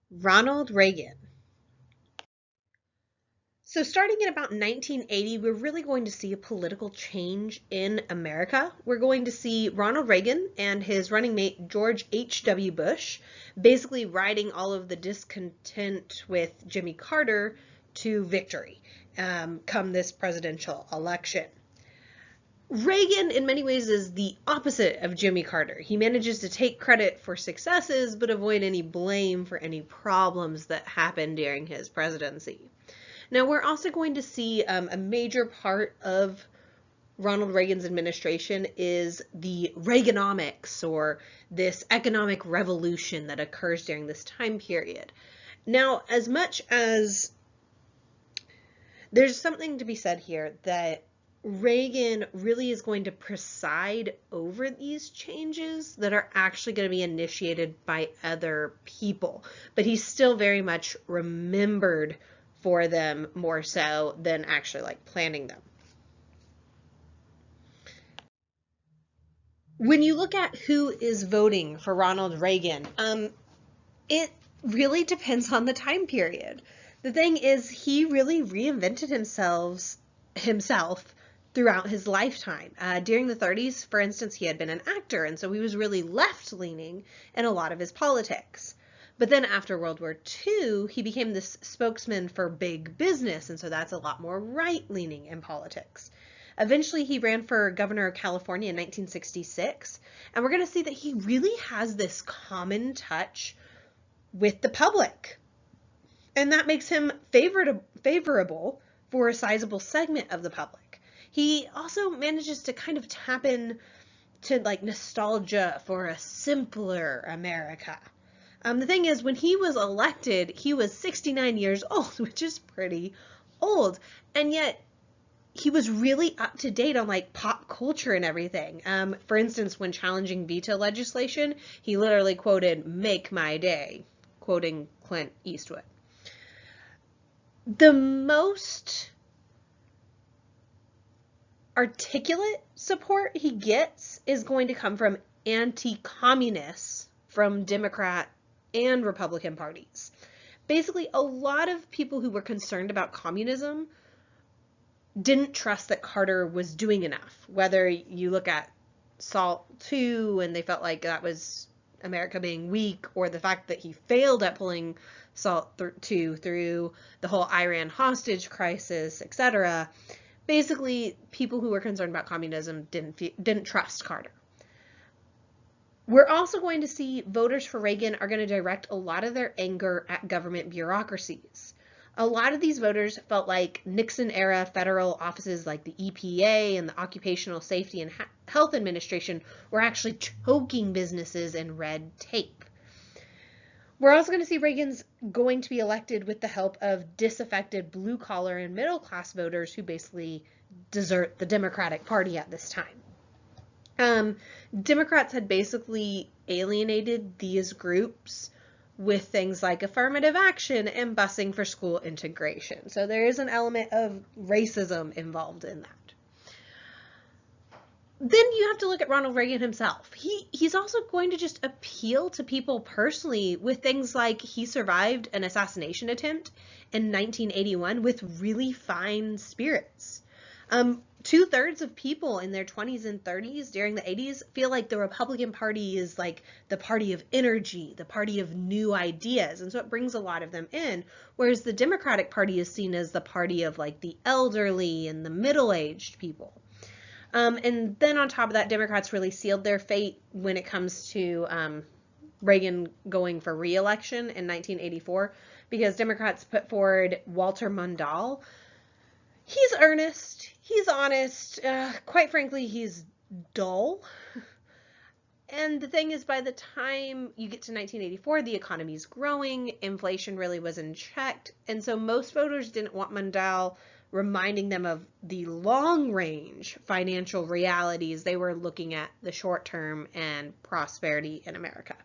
Ronald Reagan. So starting in about 1980, we're really going to see a political change in America. We're going to see Ronald Reagan and his running mate George H.W. Bush basically riding all of the discontent with Jimmy Carter to victory come this presidential election. Reagan, in many ways, is the opposite of Jimmy Carter. He manages to take credit for successes, but avoid any blame for any problems that happened during his presidency. Now, we're also going to see a major part of Ronald Reagan's administration is the Reaganomics, or this economic revolution that occurs during this time period. Now, as much as there's something to be said here that Reagan really is going to preside over these changes that are actually going to be initiated by other people, but he's still very much remembered for them more so than actually like planning them. When you look at who is voting for Ronald Reagan, it really depends on the time period. The thing is, he really reinvented himself throughout his lifetime. During the 30s, for instance, he had been an actor, and so he was really left-leaning in a lot of his politics. But then after World War II, he became this spokesman for big business, and so that's a lot more right-leaning in politics. Eventually, he ran for governor of California in 1966, and we're going to see that he really has this common touch with the public. And that makes him favorable for a sizable segment of the public. He also manages to kind of tap in to like nostalgia for a simpler America. The thing is, when he was elected, he was 69 years old, which is pretty old. And yet he was really up to date on like pop culture and everything. For instance, when challenging veto legislation, he literally quoted "Make My Day," quoting Clint Eastwood. The most articulate support he gets is going to come from anti-communists from Democrat and Republican parties. Basically, a lot of people who were concerned about communism didn't trust that Carter was doing enough. Whether you look at SALT II and they felt like that was America being weak, or the fact that he failed at pulling SALT II through the whole Iran hostage crisis, etc. Basically, people who were concerned about communism didn't trust Carter. We're also going to see voters for Reagan are going to direct a lot of their anger at government bureaucracies. A lot of these voters felt like Nixon-era federal offices like the EPA and the Occupational Safety and Health Administration were actually choking businesses in red tape. We're also going to see Reagan's going to be elected with the help of disaffected blue-collar and middle-class voters who basically desert the Democratic Party at this time. Democrats had basically alienated these groups with things like affirmative action and busing for school integration. So there is an element of racism involved in that. Then you have to look at Ronald Reagan himself. He's also going to just appeal to people personally with things like he survived an assassination attempt in 1981 with really fine spirits. 2/3 of people in their 20s and 30s during the 80s feel like the Republican Party is like the party of energy, the party of new ideas, and so it brings a lot of them in, whereas the Democratic Party is seen as the party of like the elderly and the middle-aged people. And then on top of that, Democrats really sealed their fate when it comes to Reagan going for re-election in 1984, because Democrats put forward Walter Mondale. He's earnest, he's honest, quite frankly, he's dull. And the thing is, by the time you get to 1984, the economy's growing, inflation really was in check, and so most voters didn't want Mondale reminding them of the long-range financial realities. They were looking at the short term and prosperity in America.